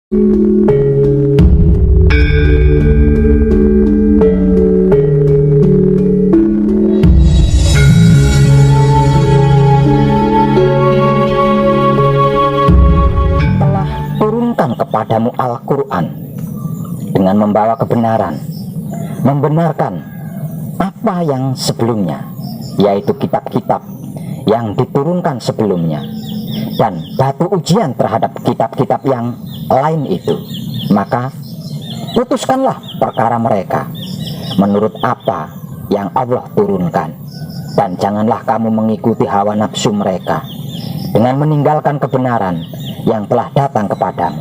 Telah turunkan kepadamu Al-Quran dengan membawa kebenaran, membenarkan apa yang sebelumnya, yaitu kitab-kitab yang diturunkan sebelumnya, dan batu ujian terhadap kitab-kitab yang lain itu. Maka putuskanlah perkara mereka menurut apa yang Allah turunkan, dan janganlah kamu mengikuti hawa nafsu mereka dengan meninggalkan kebenaran yang telah datang kepadamu.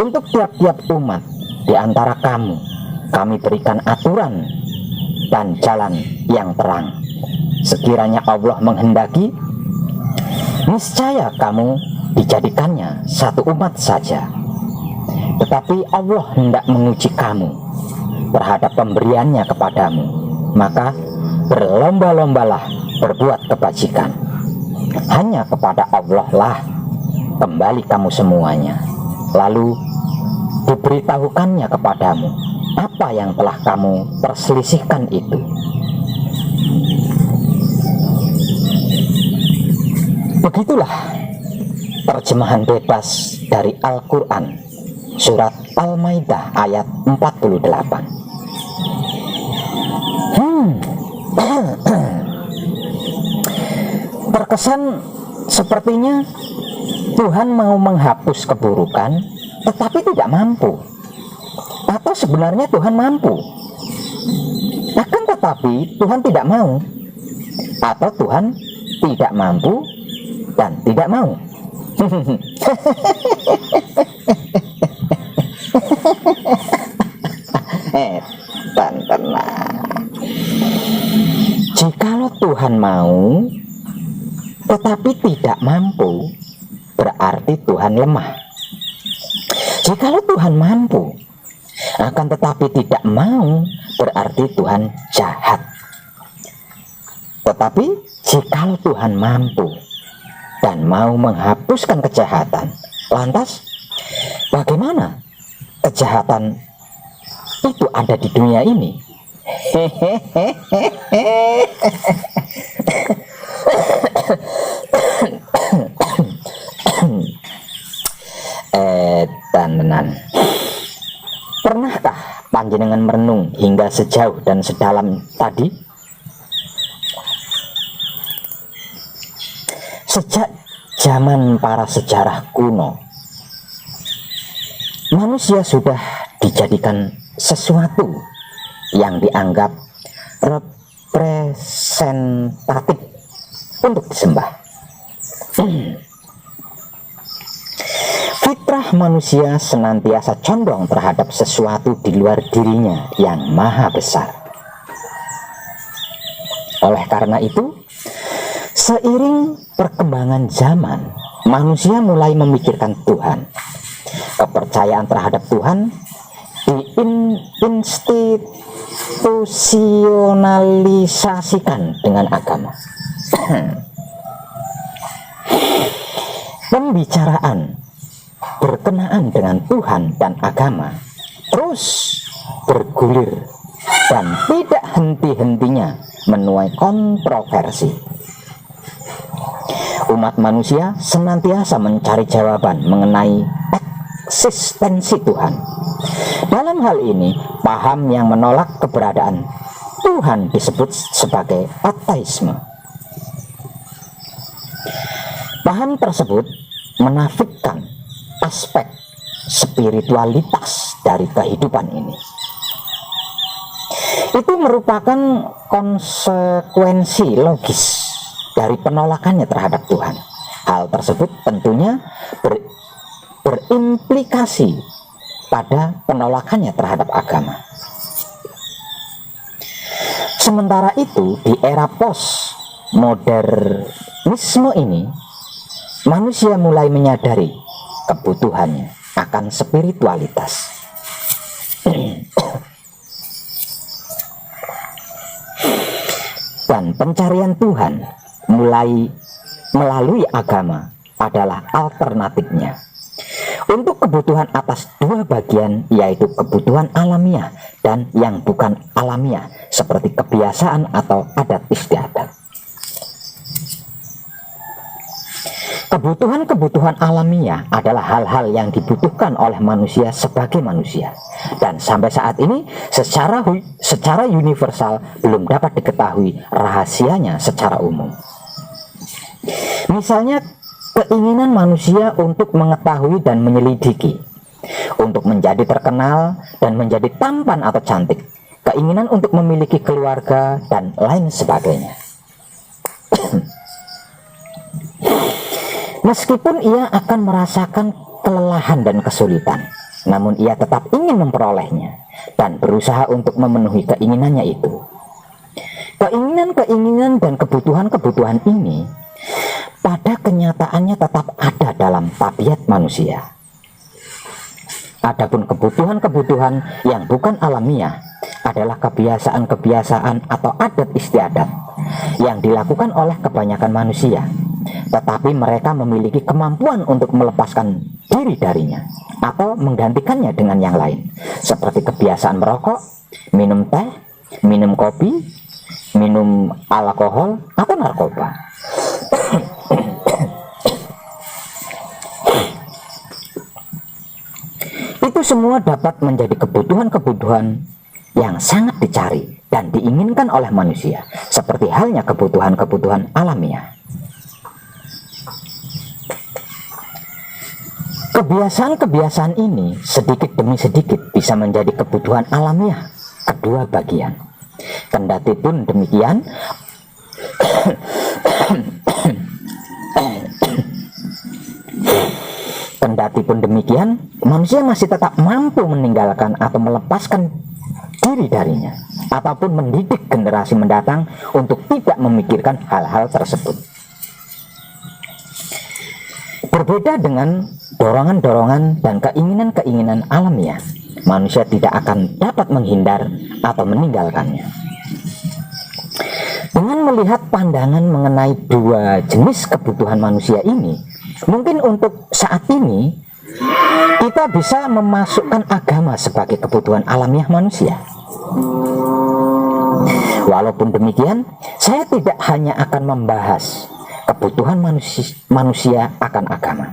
Untuk tiap-tiap umat di antara kamu, kami berikan aturan dan jalan yang terang. Sekiranya Allah menghendaki, niscaya kamu dijadikannya satu umat saja. Tetapi Allah hendak menguji kamu terhadap pemberiannya kepadamu, maka berlomba-lombalah berbuat kebajikan. Hanya kepada Allah lah kembali kamu semuanya. Lalu diberitahukannya kepadamu apa yang telah kamu perselisihkan itu. Begitulah terjemahan bebas dari Al-Quran, surat Al-Maidah ayat 48. Terkesan sepertinya Tuhan mau menghapus keburukan, tetapi tidak mampu. Atau sebenarnya Tuhan mampu, akan tetapi Tuhan tidak mau. Atau Tuhan tidak mampu dan tidak mau. Tenang. Jikalau Tuhan mau tetapi tidak mampu, berarti Tuhan lemah. Jikalau Tuhan mampu akan tetapi tidak mau, berarti Tuhan jahat. Tetapi jikalau Tuhan mampu dan mau menghapuskan kejahatan, lantas bagaimana kejahatan itu ada di dunia ini? Tenan. Pernahkah panjenengan merenung hingga sejauh dan sedalam tadi? Sejak zaman para sejarah kuno, manusia sudah dijadikan sesuatu yang dianggap representatif untuk disembah. Fitrah manusia senantiasa condong terhadap sesuatu di luar dirinya yang maha besar. Oleh karena itu, seiring perkembangan zaman, manusia mulai memikirkan Tuhan. Kepercayaan terhadap Tuhan diinstitusionalisasikan dengan agama. Pembicaraan berkenaan dengan Tuhan dan agama terus bergulir dan tidak henti-hentinya menuai kontroversi. Umat manusia senantiasa mencari jawaban mengenai eksistensi Tuhan. Dalam hal ini, paham yang menolak keberadaan Tuhan disebut sebagai ateisme. Paham tersebut menafikan aspek spiritualitas dari kehidupan ini. Itu merupakan konsekuensi logis dari penolakannya terhadap Tuhan. Hal tersebut tentunya berimplikasi pada penolakannya terhadap agama. Sementara itu, di era postmodernisme ini, manusia mulai menyadari kebutuhannya akan spiritualitas. Dan pencarian Tuhan mulai melalui agama adalah alternatifnya. Untuk kebutuhan atas dua bagian, yaitu kebutuhan alamiah dan yang bukan alamiah, seperti kebiasaan atau adat istiadat. Kebutuhan-kebutuhan alamiah adalah hal-hal yang dibutuhkan oleh manusia sebagai manusia, dan sampai saat ini secara universal belum dapat diketahui rahasianya secara umum. Misalnya, keinginan manusia untuk mengetahui dan menyelidiki, untuk menjadi terkenal dan menjadi tampan atau cantik, keinginan untuk memiliki keluarga, dan lain sebagainya. Meskipun ia akan merasakan kelelahan dan kesulitan, namun ia tetap ingin memperolehnya dan berusaha untuk memenuhi keinginannya itu. Keinginan-keinginan dan kebutuhan-kebutuhan ini pada kenyataannya tetap ada dalam tabiat manusia. Adapun kebutuhan-kebutuhan yang bukan alamiah adalah kebiasaan-kebiasaan atau adat istiadat yang dilakukan oleh kebanyakan manusia, tetapi mereka memiliki kemampuan untuk melepaskan diri darinya atau menggantikannya dengan yang lain, seperti kebiasaan merokok, minum teh, minum kopi, minum alkohol, atau narkoba. Itu semua dapat menjadi kebutuhan-kebutuhan yang sangat dicari dan diinginkan oleh manusia, seperti halnya kebutuhan-kebutuhan alamiah. Kebiasaan-kebiasaan ini sedikit demi sedikit bisa menjadi kebutuhan alamiah kedua bagian. Kendati pun demikian, manusia masih tetap mampu meninggalkan atau melepaskan diri darinya, ataupun mendidik generasi mendatang untuk tidak memikirkan hal-hal tersebut. Berbeda dengan dorongan-dorongan dan keinginan-keinginan alamiah, manusia tidak akan dapat menghindar atau meninggalkannya. Dengan melihat pandangan mengenai dua jenis kebutuhan manusia ini, mungkin untuk saat ini kita bisa memasukkan agama sebagai kebutuhan alamiah manusia. Walaupun demikian, saya tidak hanya akan membahas kebutuhan manusia akan agama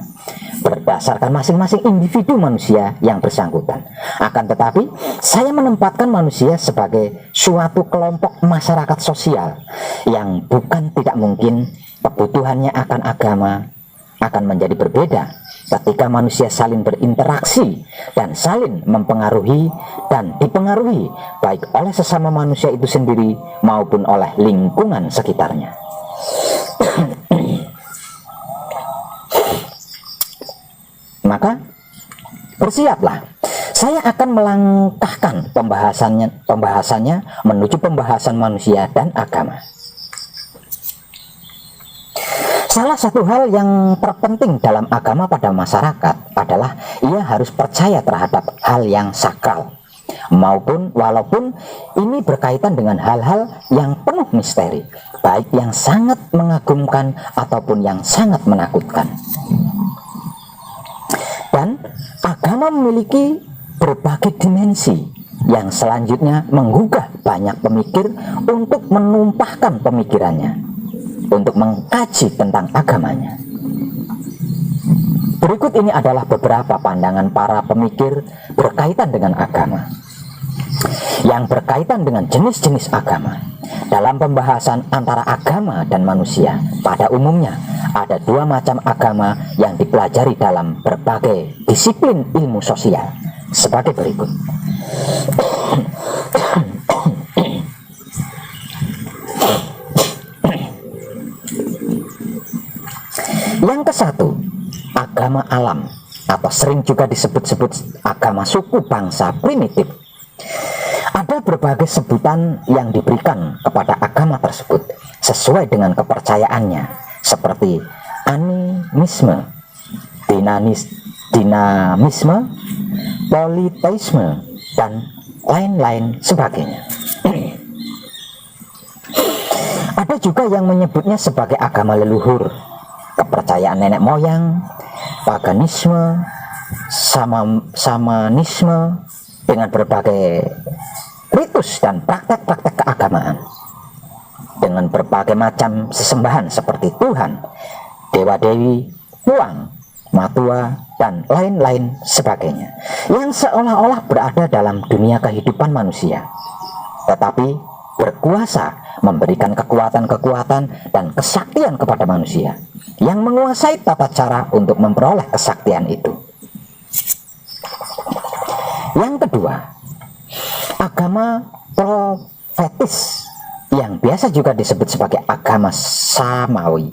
berdasarkan masing-masing individu manusia yang bersangkutan. Akan tetapi, saya menempatkan manusia sebagai suatu kelompok masyarakat sosial yang bukan tidak mungkin kebutuhannya akan agama akan menjadi berbeda ketika manusia saling berinteraksi dan saling mempengaruhi dan dipengaruhi baik oleh sesama manusia itu sendiri maupun oleh lingkungan sekitarnya. Maka bersiaplah, saya akan melangkahkan pembahasannya menuju pembahasan manusia dan agama. Salah satu hal yang terpenting dalam agama pada masyarakat adalah ia harus percaya terhadap hal yang sakral, walaupun ini berkaitan dengan hal-hal yang penuh misteri, baik yang sangat mengagumkan ataupun yang sangat menakutkan. Dan agama memiliki berbagai dimensi yang selanjutnya menggugah banyak pemikir untuk menumpahkan pemikirannya, untuk mengkaji tentang agamanya. Berikut ini adalah beberapa pandangan para pemikir berkaitan dengan agama, yang berkaitan dengan jenis-jenis agama. Dalam pembahasan antara agama dan manusia, pada umumnya ada dua macam agama yang dipelajari dalam berbagai disiplin ilmu sosial sebagai berikut. Yang ke satu, agama alam, atau sering juga disebut-sebut agama suku bangsa primitif. Ada berbagai sebutan yang diberikan kepada agama tersebut sesuai dengan kepercayaannya, seperti animisme, dinamisme, politeisme, dan lain-lain sebagainya. Ada juga yang menyebutnya sebagai agama leluhur, kepercayaan nenek moyang, paganisme, samanisme dengan berbagai ritus dan praktek-praktek keagamaan, dengan berbagai macam sesembahan seperti Tuhan, dewa-dewi, uang, matua, dan lain-lain sebagainya, yang seolah-olah berada dalam dunia kehidupan manusia, tetapi berkuasa memberikan kekuatan-kekuatan dan kesaktian kepada manusia yang menguasai tata cara untuk memperoleh kesaktian itu. Yang kedua, agama profetis yang biasa juga disebut sebagai agama samawi,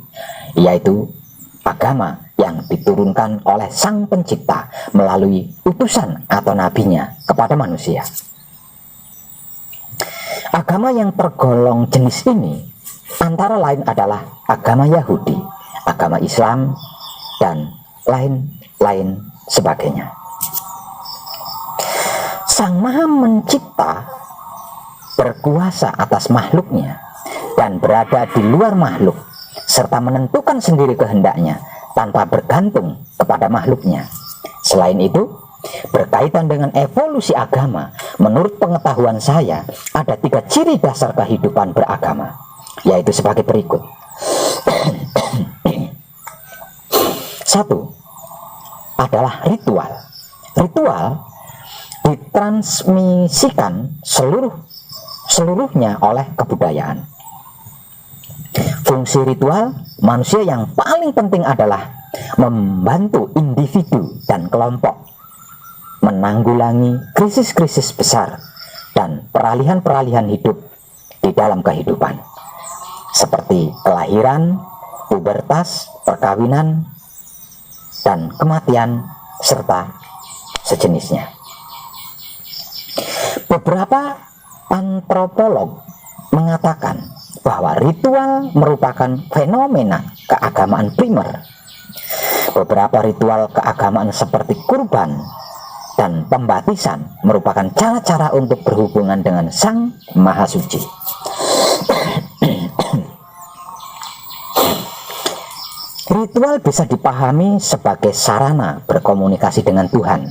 yaitu agama yang diturunkan oleh Sang Pencipta melalui utusan atau nabinya kepada manusia. Agama yang tergolong jenis ini antara lain adalah agama Yahudi, agama Islam, dan lain-lain sebagainya. Sang Maha Mencipta berkuasa atas makhluknya dan berada di luar makhluk, serta menentukan sendiri kehendaknya tanpa bergantung kepada makhluknya. Selain itu, berkaitan dengan evolusi agama, menurut pengetahuan saya, ada 3 ciri dasar kehidupan beragama, yaitu sebagai berikut. 1 adalah ritual. Ritual ditransmisikan seluruhnya oleh kebudayaan. Fungsi ritual manusia yang paling penting adalah membantu individu dan kelompok menanggulangi krisis-krisis besar dan peralihan-peralihan hidup di dalam kehidupan, seperti kelahiran, pubertas, perkawinan, dan kematian, serta sejenisnya. Beberapa antropolog mengatakan bahwa ritual merupakan fenomena keagamaan primer. Beberapa ritual keagamaan seperti kurban dan pembaptisan merupakan cara-cara untuk berhubungan dengan Sang Maha Suci. Ritual bisa dipahami sebagai sarana berkomunikasi dengan Tuhan,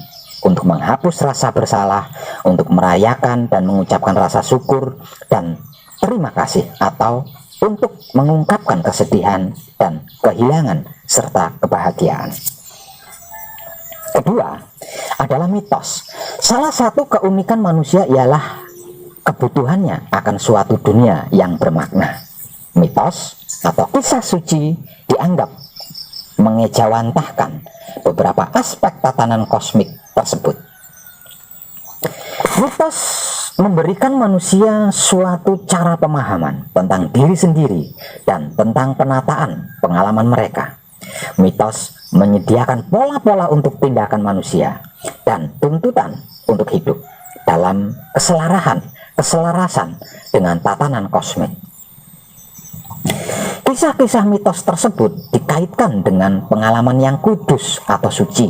untuk menghapus rasa bersalah, untuk merayakan dan mengucapkan rasa syukur dan terima kasih, atau untuk mengungkapkan kesedihan dan kehilangan serta kebahagiaan. Kedua adalah mitos. Salah satu keunikan manusia ialah kebutuhannya akan suatu dunia yang bermakna. Mitos atau kisah suci dianggap mengejawantahkan beberapa aspek tatanan kosmik tersebut. Mitos memberikan manusia suatu cara pemahaman tentang diri sendiri dan tentang penataan pengalaman mereka. Mitos menyediakan pola-pola untuk tindakan manusia dan tuntutan untuk hidup dalam keselarasan dengan tatanan kosmik. Kisah-kisah mitos tersebut dikaitkan dengan pengalaman yang kudus atau suci,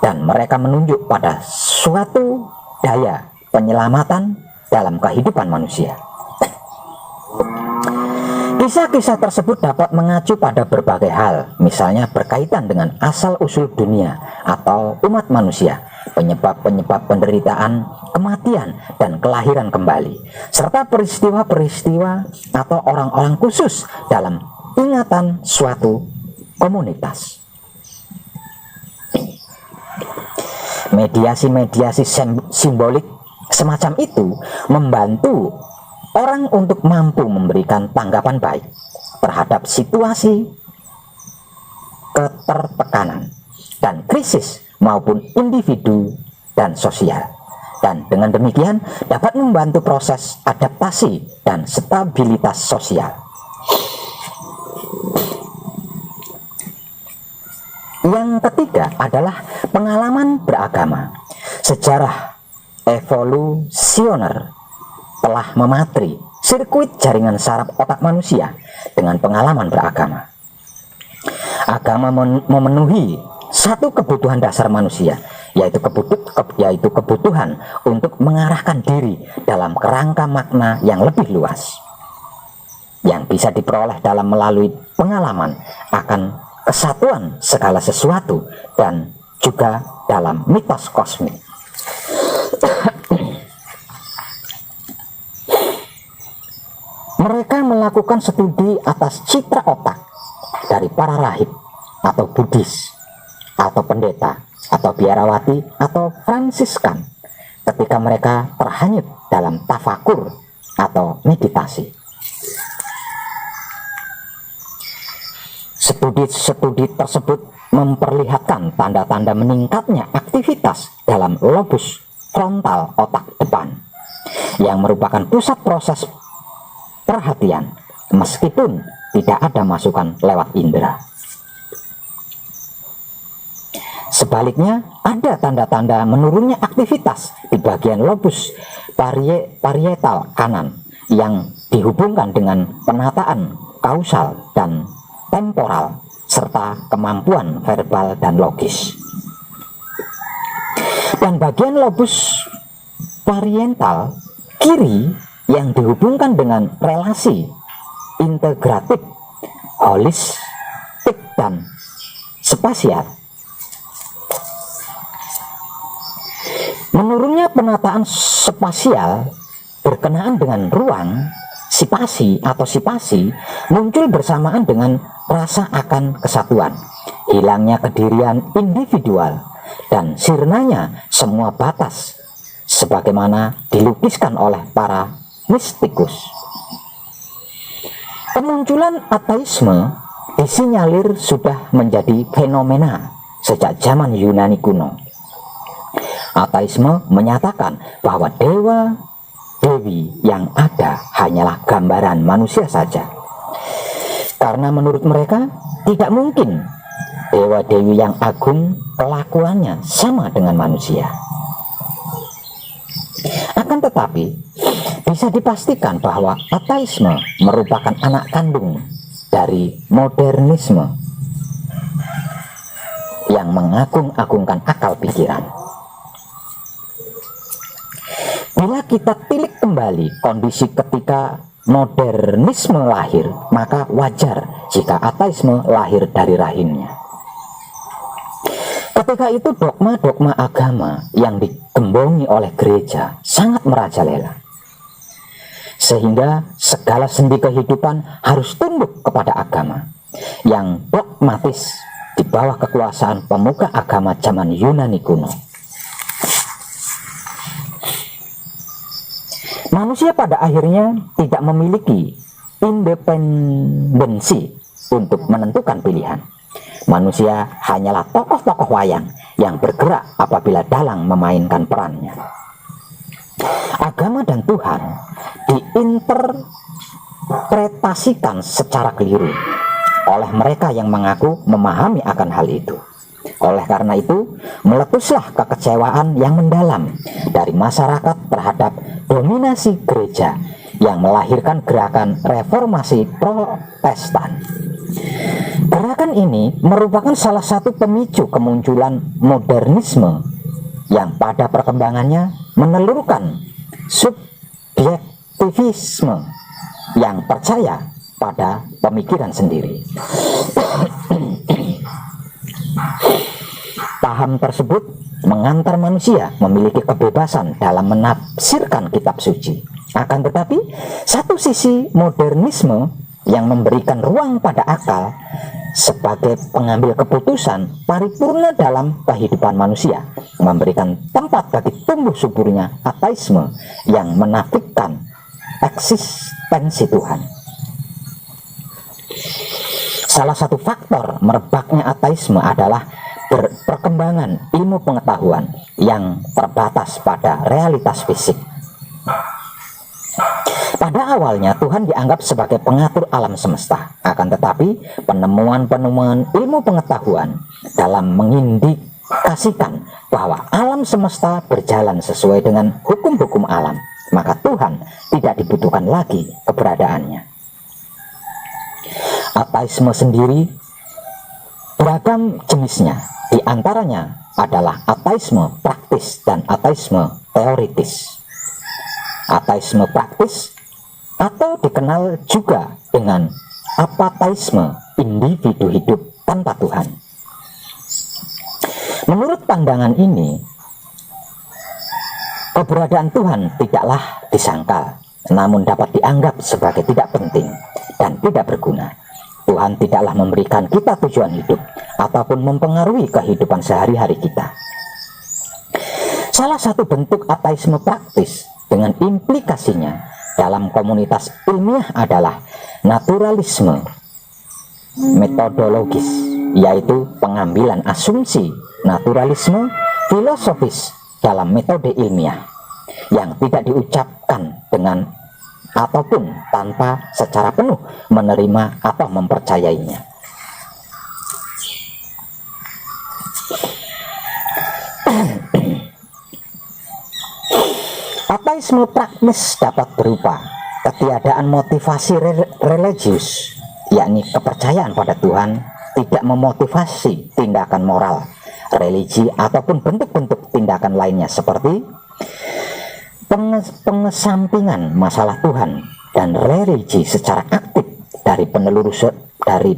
dan mereka menunjuk pada suatu daya penyelamatan dalam kehidupan manusia. Kisah-kisah tersebut dapat mengacu pada berbagai hal, misalnya berkaitan dengan asal-usul dunia atau umat manusia, penyebab-penyebab penderitaan, kematian, dan kelahiran kembali, serta peristiwa-peristiwa atau orang-orang khusus dalam ingatan suatu komunitas. Mediasi-mediasi simbolik semacam itu membantu orang untuk mampu memberikan tanggapan baik terhadap situasi ketertekanan dan krisis maupun individu dan sosial, dan dengan demikian dapat membantu proses adaptasi dan stabilitas sosial. Yang ketiga adalah pengalaman beragama. Sejarah evolusioner telah mematri sirkuit jaringan saraf otak manusia dengan pengalaman beragama. Agama memenuhi satu kebutuhan dasar manusia, yaitu kebutuhan untuk mengarahkan diri dalam kerangka makna yang lebih luas, yang bisa diperoleh melalui pengalaman akan kesatuan segala sesuatu dan juga dalam mitos kosmik. Mereka melakukan studi atas citra otak dari para rahib atau Buddhis atau pendeta atau biarawati atau Fransiskan ketika mereka terhanyut dalam tafakur atau meditasi. Studi-studi tersebut memperlihatkan tanda-tanda meningkatnya aktivitas dalam lobus frontal otak depan yang merupakan pusat proses perhatian meskipun tidak ada masukan lewat indera. Sebaliknya, ada tanda-tanda menurunnya aktivitas di bagian lobus parietal kanan yang dihubungkan dengan penataan kausal dan temporal serta kemampuan verbal dan logis. Dan bagian lobus parietal kiri yang dihubungkan dengan relasi integratif, holistik, dan spasial. Menurunnya penataan spasial berkenaan dengan ruang, sipasi atau sipasi muncul bersamaan dengan rasa akan kesatuan, hilangnya kedirian individual, dan sirnanya semua batas sebagaimana dilukiskan oleh para mistikus. Kemunculan ateisme disinyalir sudah menjadi fenomena sejak zaman Yunani kuno. Ateisme menyatakan bahwa dewa dewi yang ada hanyalah gambaran manusia saja, karena menurut mereka tidak mungkin dewa dewi yang agung kelakuannya sama dengan manusia. Akan tetapi bisa dipastikan bahwa ateisme merupakan anak kandung dari modernisme yang mengagung-agungkan akal pikiran. Bila kita tilik kembali kondisi ketika modernisme lahir, maka wajar jika ateisme lahir dari rahimnya. Ketika itu dogma-dogma agama yang digembongi oleh gereja sangat merajalela, sehingga segala sendi kehidupan harus tunduk kepada agama yang dogmatis di bawah kekuasaan pemuka agama zaman Yunani kuno. Manusia pada akhirnya tidak memiliki independensi untuk menentukan pilihan. Manusia hanyalah tokoh-tokoh wayang yang bergerak apabila dalang memainkan perannya. Agama dan Tuhan diinterpretasikan secara keliru oleh mereka yang mengaku memahami akan hal itu. Oleh karena itu, meletuslah kekecewaan yang mendalam dari masyarakat terhadap dominasi gereja yang melahirkan gerakan reformasi Protestan. Gerakan ini merupakan salah satu pemicu kemunculan modernisme yang pada perkembangannya menelurkan subjektivisme yang percaya pada pemikiran sendiri. Paham tersebut mengantar manusia memiliki kebebasan dalam menafsirkan kitab suci. Akan tetapi, satu sisi modernisme yang memberikan ruang pada akal sebagai pengambil keputusan paripurna dalam kehidupan manusia, memberikan tempat bagi tumbuh suburnya ateisme yang menafikan eksistensi Tuhan. Salah satu faktor merebaknya ateisme adalah perkembangan ilmu pengetahuan yang terbatas pada realitas fisik. Pada awalnya Tuhan dianggap sebagai pengatur alam semesta, akan tetapi penemuan-penemuan ilmu pengetahuan dalam mengindikasikan bahwa alam semesta berjalan sesuai dengan hukum-hukum alam, maka Tuhan tidak dibutuhkan lagi keberadaannya. Ateisme sendiri beragam jenisnya, di antaranya adalah ateisme praktis dan ateisme teoritis. Ateisme praktis atau dikenal juga dengan apateisme, individu hidup tanpa Tuhan. Menurut pandangan ini, keberadaan Tuhan tidaklah disangkal, namun dapat dianggap sebagai tidak penting dan tidak berguna. Tuhan tidaklah memberikan kita tujuan hidup ataupun mempengaruhi kehidupan sehari-hari kita. Salah satu bentuk ateisme praktis dengan implikasinya dalam komunitas ilmiah adalah naturalisme metodologis, yaitu pengambilan asumsi naturalisme filosofis dalam metode ilmiah yang tidak diucapkan dengan ataupun tanpa secara penuh menerima atau mempercayainya. Ateisme praktis dapat berupa ketiadaan motivasi religius, yakni kepercayaan pada Tuhan tidak memotivasi tindakan moral, religi ataupun bentuk-bentuk tindakan lainnya seperti pengesampingan masalah Tuhan dan religi secara aktif dari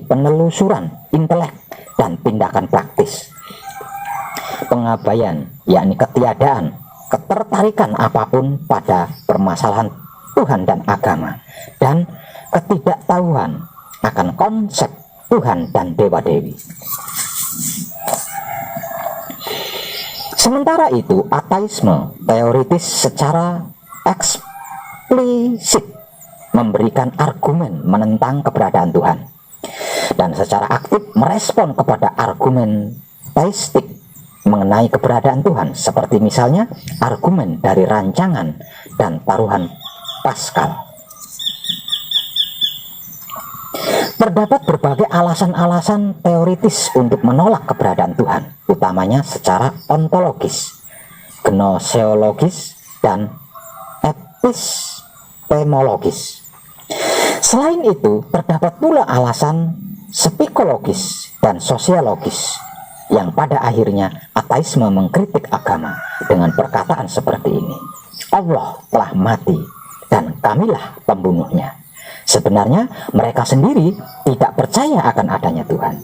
penelusuran intelek dan tindakan praktis. Pengabaian, yakni ketiadaan ketertarikan apapun pada permasalahan Tuhan dan agama, dan ketidaktahuan akan konsep Tuhan dan dewa-dewi. Sementara itu, ateisme teoritis secara eksplisit memberikan argumen menentang keberadaan Tuhan, dan secara aktif merespon kepada argumen teistik mengenai keberadaan Tuhan, seperti misalnya argumen dari rancangan dan taruhan Pascal. Terdapat berbagai alasan-alasan teoritis untuk menolak keberadaan Tuhan, utamanya secara ontologis, gnoseologis, dan epistemologis. Selain itu, terdapat pula alasan psikologis dan sosiologis, yang pada akhirnya ateisme mengkritik agama dengan perkataan seperti ini: Allah telah mati dan kamilah pembunuhnya. Sebenarnya mereka sendiri tidak percaya akan adanya Tuhan.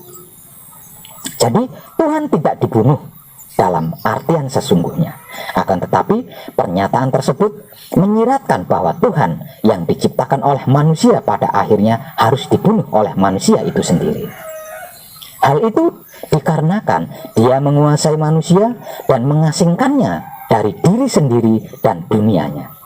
Jadi Tuhan tidak dibunuh dalam artian sesungguhnya. Akan tetapi pernyataan tersebut menyiratkan bahwa Tuhan yang diciptakan oleh manusia pada akhirnya harus dibunuh oleh manusia itu sendiri. Hal itu dikarenakan dia menguasai manusia dan mengasingkannya dari diri sendiri dan dunianya.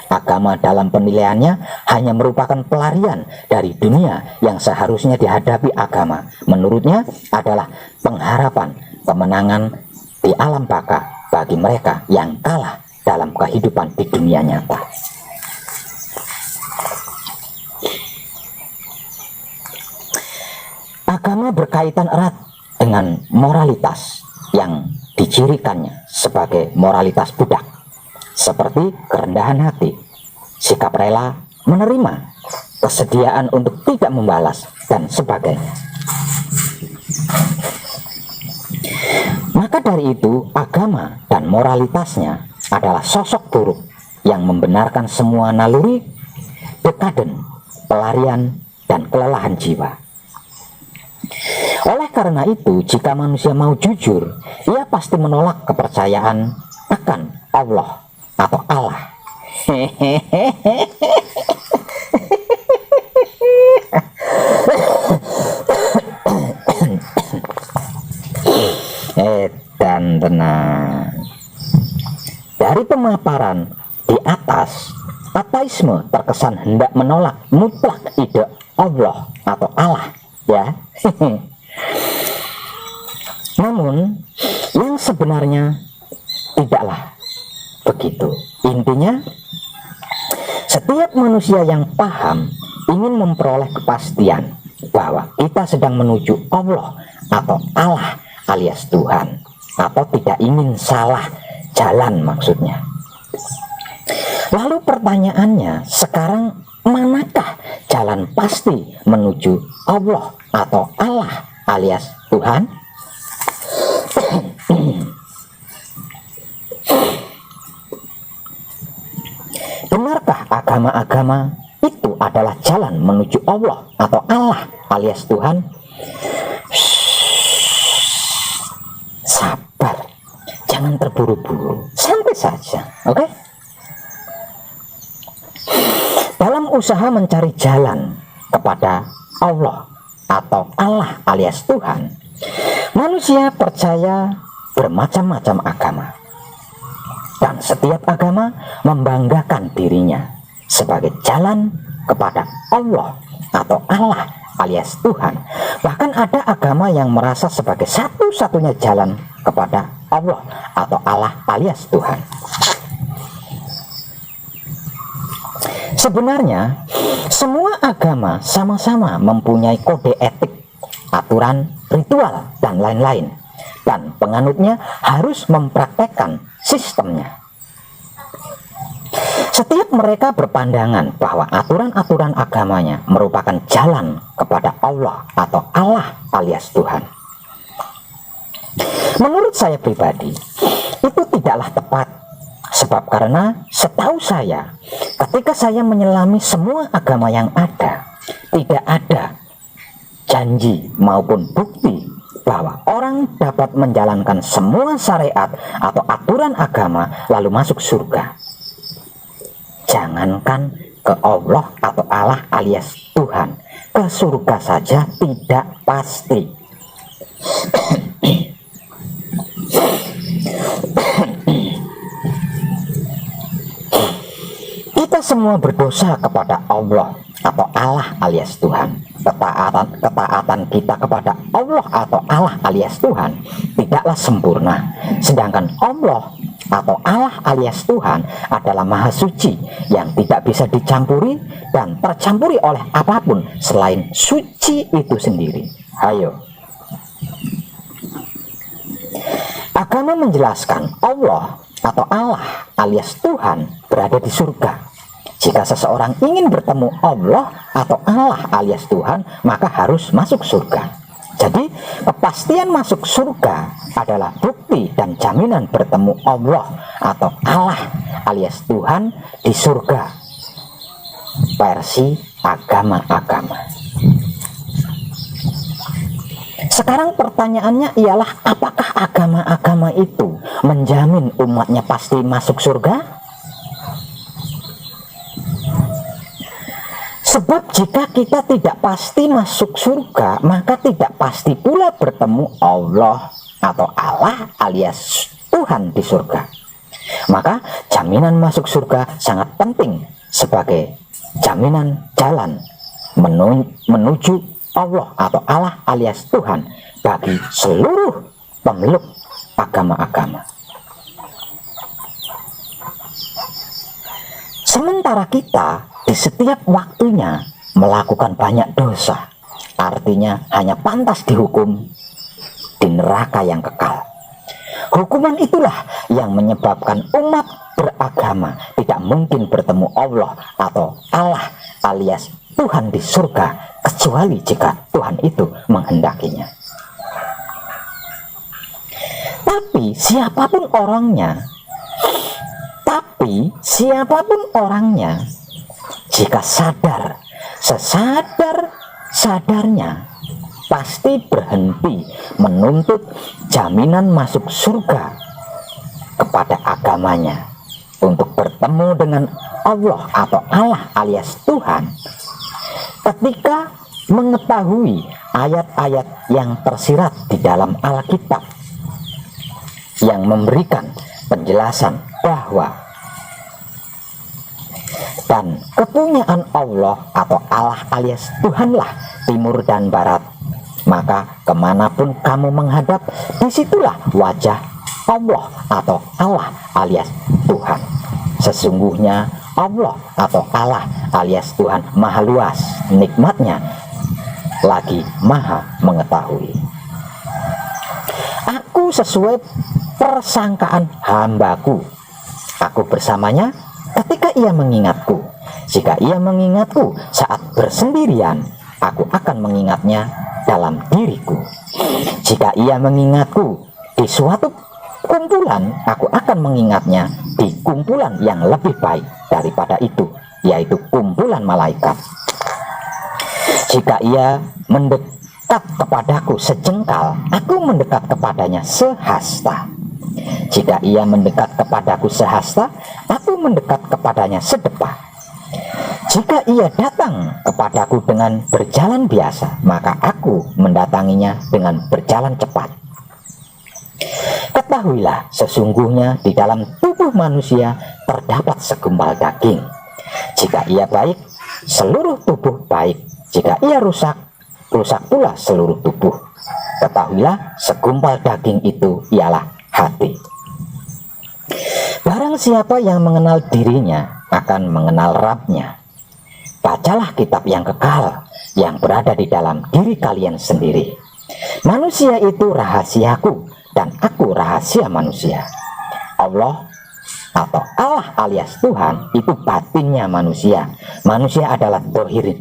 Agama dalam penilaiannya hanya merupakan pelarian dari dunia yang seharusnya dihadapi. Agama menurutnya adalah pengharapan kemenangan di alam baka bagi mereka yang kalah dalam kehidupan di dunia nyata. Agama berkaitan erat dengan moralitas yang dicirikannya sebagai moralitas budak, seperti kerendahan hati, sikap rela menerima, kesediaan untuk tidak membalas, dan sebagainya. Maka dari itu, agama dan moralitasnya adalah sosok buruk yang membenarkan semua naluri dekaden, pelarian, dan kelelahan jiwa. Oleh karena itu, jika manusia mau jujur, ia pasti menolak kepercayaan akan Allah atau Allah. Dan tenang. Dari pemaparan di atas, ateisme terkesan hendak menolak mutlak ide Allah atau Allah, ya. Namun yang sebenarnya tidaklah begitu. Intinya, setiap manusia yang paham ingin memperoleh kepastian bahwa kita sedang menuju Allah atau Allah alias Tuhan, atau tidak ingin salah jalan maksudnya. Lalu pertanyaannya, sekarang manakah jalan pasti menuju Allah atau Allah alias Tuhan? Benarkah agama-agama itu adalah jalan menuju Allah atau Allah alias Tuhan? Sabar. terburu-buru, santai saja, oke? Dalam usaha mencari jalan kepada Allah atau Allah alias Tuhan, manusia percaya bermacam-macam agama, dan setiap agama membanggakan dirinya sebagai jalan kepada Allah atau Allah alias Tuhan. Bahkan ada agama yang merasa sebagai satu-satunya jalan kepada Allah atau Allah alias Tuhan. Sebenarnya semua agama sama-sama mempunyai kode etik, aturan, ritual, dan lain-lain, dan penganutnya harus mempraktekkan sistemnya. Setiap mereka berpandangan bahwa aturan-aturan agamanya merupakan jalan kepada Allah atau Allah alias Tuhan. Menurut saya pribadi, itu tidaklah tepat. Sebab karena setahu saya, ketika saya menyelami semua agama yang ada, tidak ada janji maupun bukti bahwa orang dapat menjalankan semua syariat atau aturan agama lalu masuk surga. Jangankan ke Allah atau Allah alias Tuhan, ke surga saja tidak pasti. Kita semua berdosa kepada Allah atau Allah alias Tuhan. Ketaatan kita kepada Allah atau Allah alias Tuhan tidaklah sempurna. Sedangkan Allah atau Allah alias Tuhan adalah maha suci yang tidak bisa dicampuri dan tercampuri oleh apapun selain suci itu sendiri. Ayo. Agama menjelaskan Allah atau Allah alias Tuhan berada di surga. Jika seseorang ingin bertemu Allah atau Allah alias Tuhan, maka harus masuk surga. Jadi kepastian masuk surga adalah bukti dan jaminan bertemu Allah atau Allah alias Tuhan di surga versi agama-agama. Sekarang pertanyaannya ialah, apakah agama-agama itu menjamin umatnya pasti masuk surga? Sebab jika kita tidak pasti masuk surga, maka tidak pasti pula bertemu Allah atau Allah alias Tuhan di surga. Maka jaminan masuk surga sangat penting sebagai jaminan jalan menuju Allah atau Allah alias Tuhan bagi seluruh pemeluk agama-agama. Sementara kita di setiap waktunya melakukan banyak dosa, artinya hanya pantas dihukum di neraka yang kekal. Hukuman itulah yang menyebabkan umat beragama tidak mungkin bertemu Allah atau Allah alias Tuhan di surga, kecuali jika Tuhan itu menghendakinya. Tapi siapapun orangnya, jika sesadar-sadarnya pasti berhenti menuntut jaminan masuk surga kepada agamanya untuk bertemu dengan Allah atau Allah alias Tuhan. Ketika mengetahui ayat-ayat yang tersirat di dalam Alkitab yang memberikan penjelasan bahwa dan kepunyaan Allah atau Allah alias Tuhanlah timur dan barat, maka kemanapun kamu menghadap, disitulah wajah Allah atau Allah alias Tuhan. Sesungguhnya Allah atau Allah alias Tuhan maha luas nikmatnya, lagi maha mengetahui. Aku sesuai persangkaan hambaku, aku bersamanya ketika ia mengingatku. Jika ia mengingatku saat bersendirian, aku akan mengingatnya dalam diriku. Jika ia mengingatku di suatu kumpulan, aku akan mengingatnya di kumpulan yang lebih baik daripada itu, yaitu kumpulan malaikat. Jika ia mendekat kepadaku sejengkal, aku mendekat kepadanya sehasta. Jika ia mendekat kepadaku sehasta, aku mendekat kepadanya sedepah. Jika ia datang kepadaku dengan berjalan biasa, maka aku mendatanginya dengan berjalan cepat. Ketahuilah, sesungguhnya di dalam tubuh manusia terdapat segumpal daging. Jika ia baik, seluruh tubuh baik. Jika ia rusak, rusak pula seluruh tubuh. Ketahuilah, segumpal daging itu ialah hati. Barang siapa yang mengenal dirinya akan mengenal Rabb-nya. Bacalah kitab yang kekal yang berada di dalam diri kalian sendiri. Manusia itu rahasiaku dan aku rahasia manusia. Allah atau Allah alias Tuhan itu batinnya manusia. Manusia adalah dohir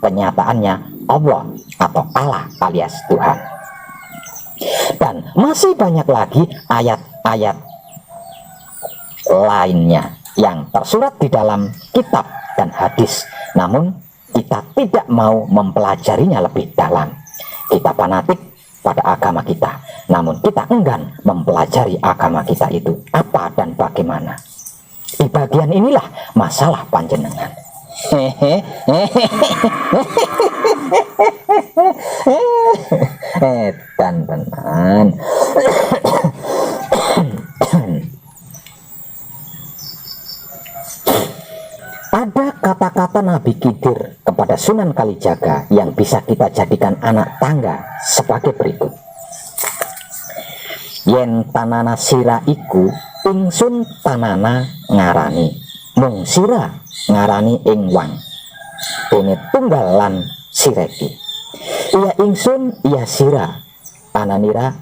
kenyataannya Allah atau Allah alias Tuhan. Dan masih banyak lagi ayat-ayat lainnya yang tersurat di dalam kitab dan hadis, namun kita tidak mau mempelajarinya lebih dalam. Kita fanatik pada agama kita, namun kita enggan mempelajari agama kita itu apa dan bagaimana. Di bagian inilah masalah panjenengan. Tenan. Ada kata-kata Nabi Khidir kepada Sunan Kalijaga yang bisa kita jadikan anak tangga sebagai berikut. Yen tanana sira iku ingsun tanana ngarani, mung sira ngarani ing wang. Dene tunggal lan sireki. Iya ingsun iya sira, ananira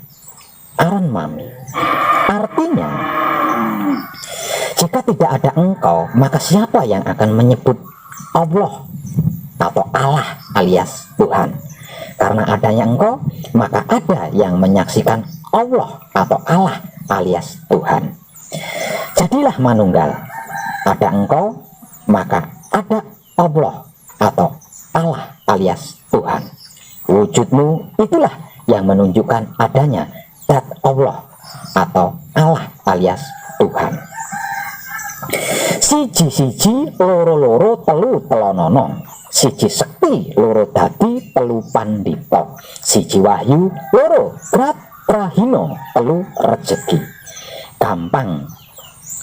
aran mami. Artinya, jika tidak ada engkau, maka siapa yang akan menyebut Allah atau Allah alias Tuhan? Karena adanya engkau, maka ada yang menyaksikan Allah atau Allah alias Tuhan. Jadilah manunggal. Ada engkau, maka ada Allah atau Allah alias Tuhan. Wujudmu itulah yang menunjukkan adanya zat Allah atau Allah alias Tuhan. Siji-siji, loro-loro, telu telonono. Siji sekti, loro dadi, telu pandito. Siji wahyu, loro grat prahino, telu rejeki. Gampang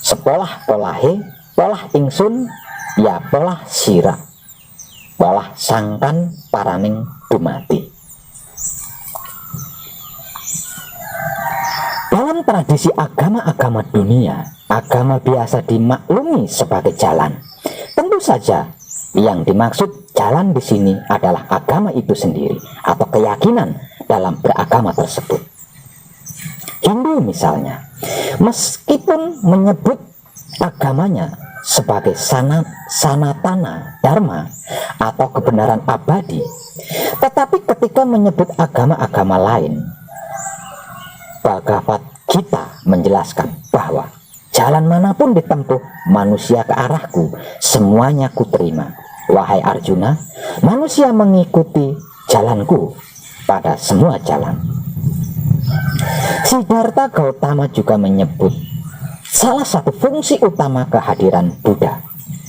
sepolah polahe, polah ingsun, ya polah sira, polah sangkan paraning dumati. Dalam tradisi agama-agama dunia, agama biasa dimaklumi sebagai jalan. Tentu saja yang dimaksud jalan di sini adalah agama itu sendiri atau keyakinan dalam beragama tersebut. Hindu misalnya, meskipun menyebut agamanya sebagai sanatana dharma atau kebenaran abadi, tetapi ketika menyebut agama-agama lain, Bhagavad Gita menjelaskan bahwa jalan manapun ditempuh manusia ke arahku, semuanya kuterima. Wahai Arjuna, manusia mengikuti jalanku pada semua jalan. Siddhartha Gautama juga menyebut salah satu fungsi utama kehadiran Buddha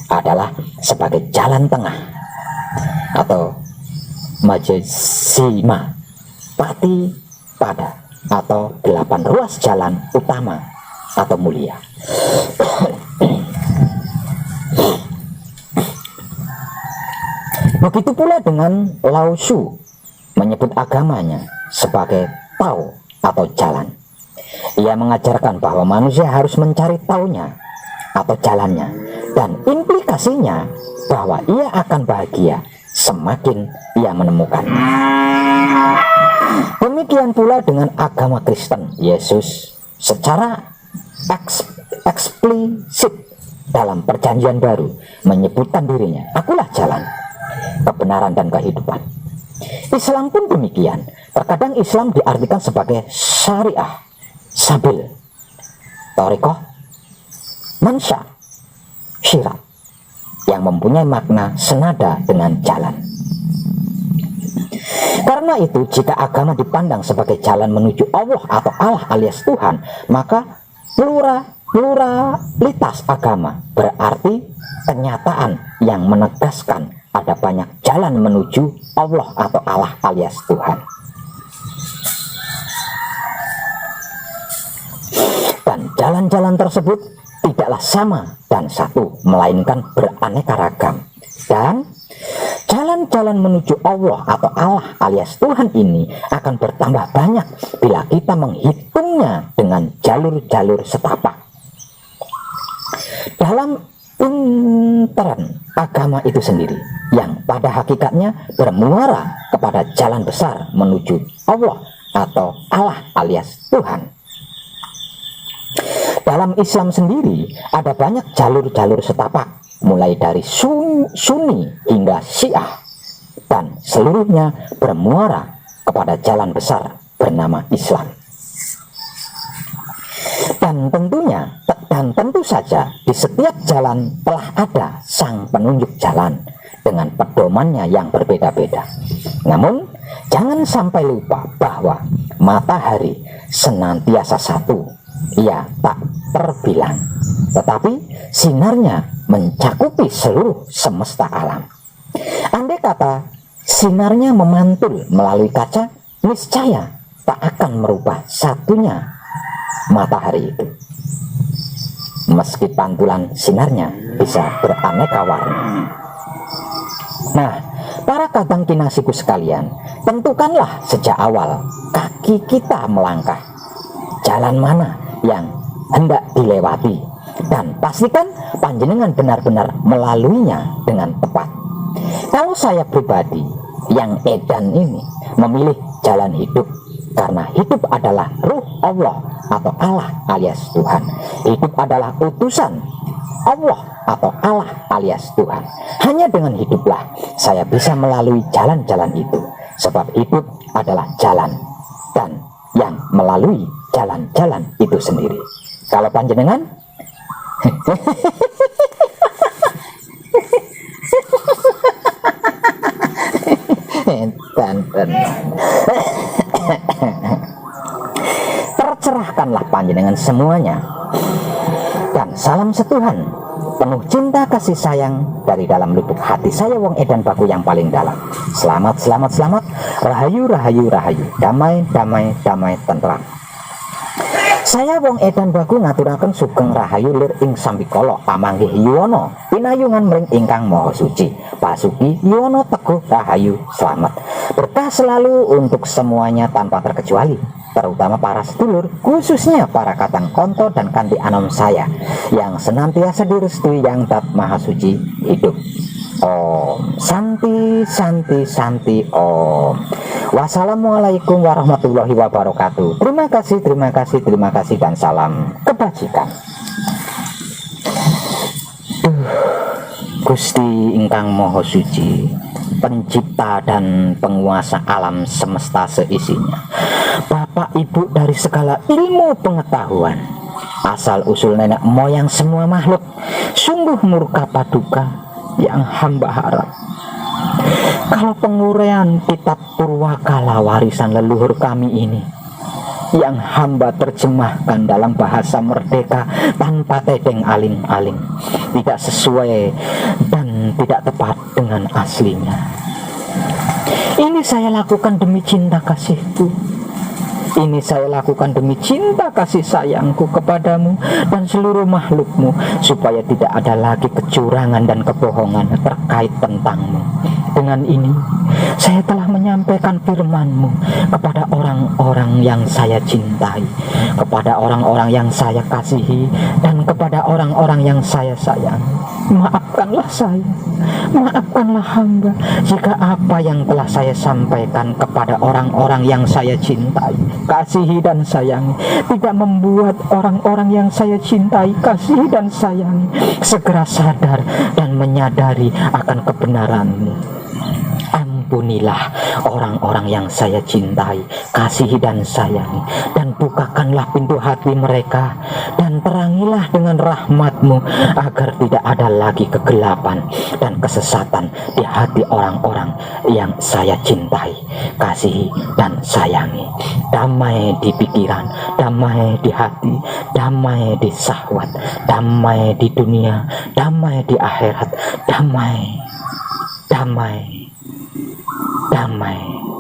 adalah sebagai jalan tengah atau Majjhima Patipada atau 8 ruas jalan utama atau mulia. Begitu pula dengan Lao Tzu menyebut agamanya sebagai Tao atau jalan. Ia mengajarkan bahwa manusia harus mencari taunya atau jalannya, dan implikasinya bahwa ia akan bahagia semakin ia menemukannya. Demikian pula dengan agama Kristen. Yesus secara eksplisit dalam perjanjian baru menyebutkan dirinya, akulah jalan, kebenaran dan kehidupan. Islam pun demikian. Terkadang Islam diartikan sebagai syariah, sabil, thariqah, mansya, syirat, yang mempunyai makna senada dengan jalan. Karena itu, jika agama dipandang sebagai jalan menuju Allah atau Allah alias Tuhan, maka pluralitas agama berarti kenyataan yang menegaskan ada banyak jalan menuju Allah atau Allah alias Tuhan. Dan jalan-jalan tersebut tidaklah sama dan satu, melainkan beraneka ragam. Dan jalan-jalan menuju Allah atau Allah alias Tuhan ini akan bertambah banyak bila kita menghitungnya dengan jalur-jalur setapak. Dalam intern agama itu sendiri, yang pada hakikatnya bermuara kepada jalan besar menuju Allah atau Allah alias Tuhan. Dalam Islam sendiri ada banyak jalur-jalur setapak, mulai dari Sunni hingga Syiah, dan seluruhnya bermuara kepada jalan besar bernama Islam. Dan tentu saja di setiap jalan telah ada sang penunjuk jalan dengan pedomannya yang berbeda-beda. Namun jangan sampai lupa bahwa matahari senantiasa satu, ia tak terbilang, tetapi sinarnya mencakupi seluruh semesta alam. Andai kata sinarnya memantul melalui kaca, niscaya tak akan merubah satunya matahari itu, meski pantulan sinarnya bisa beraneka warna. Nah, para kadang kinasiku sekalian, tentukanlah sejak awal kaki kita melangkah, jalan mana yang hendak dilewati, dan pastikan panjenengan benar-benar melaluinya dengan tepat. Kalau saya pribadi yang edan ini memilih jalan hidup, karena hidup adalah ruh Allah atau Allah alias Tuhan. Hidup adalah utusan Allah atau Allah alias Tuhan. Hanya dengan hiduplah saya bisa melalui jalan-jalan itu, sebab hidup adalah jalan, dan yang melalui jalan-jalan itu sendiri. Kalau panjenengan tercerahkanlah panjenengan semuanya, dan salam setuhan penuh cinta kasih sayang dari dalam lubuk hati saya, Wong Edan Baku yang paling dalam. Selamat, selamat, selamat. Rahayu, rahayu, rahayu. Damai, damai, damai, tentram. Saya Wong Edan Baku ngaturaken sugeng rahayu lir ing sambikala pamanggih yuwana pinayungan mring ingkang maha suci. Pasuki yuwana teguh rahayu selamat. Berkah selalu untuk semuanya tanpa terkecuali, terutama para sedulur, khususnya para katang konto dan kanti anom saya yang senantiasa direstui yang dat maha suci hidup. Om Santi Santi Santi Om. Wassalamualaikum warahmatullahi wabarakatuh. Terima kasih, terima kasih, terima kasih, dan salam kebajikan. Gusti ingkang Maha Suci, pencipta dan penguasa alam semesta seisinya, Bapak Ibu dari segala ilmu pengetahuan, asal usul nenek moyang semua makhluk, sungguh murka paduka yang hamba harap. Kalau penguraian kitab Purwakala warisan leluhur kami ini yang hamba terjemahkan dalam bahasa merdeka tanpa tedeng aling-aling, tidak sesuai dan tidak tepat dengan aslinya, ini saya lakukan demi cinta kasihku. Ini saya lakukan demi cinta kasih sayangku kepadamu dan seluruh makhlukmu, supaya tidak ada lagi kecurangan dan kebohongan terkait tentangmu. Dengan ini, saya telah menyampaikan firman-Mu kepada orang-orang yang saya cintai, kepada orang-orang yang saya kasihi, dan kepada orang-orang yang saya sayangi. Maafkanlah saya, maafkanlah hamba, jika apa yang telah saya sampaikan kepada orang-orang yang saya cintai, kasihi dan sayangi, tidak membuat orang-orang yang saya cintai, kasihi dan sayangi segera sadar dan menyadari akan kebenaran-Mu. Ampunilah orang-orang yang saya cintai, kasihi dan sayangi, dan bukakanlah pintu hati mereka, dan terangi terangilah dengan rahmat-Mu agar tidak ada lagi kegelapan dan kesesatan di hati orang-orang yang saya cintai, kasihi, dan sayangi. Damai di pikiran, damai di hati, damai di syahwat, damai di dunia, damai di akhirat, damai, damai, damai.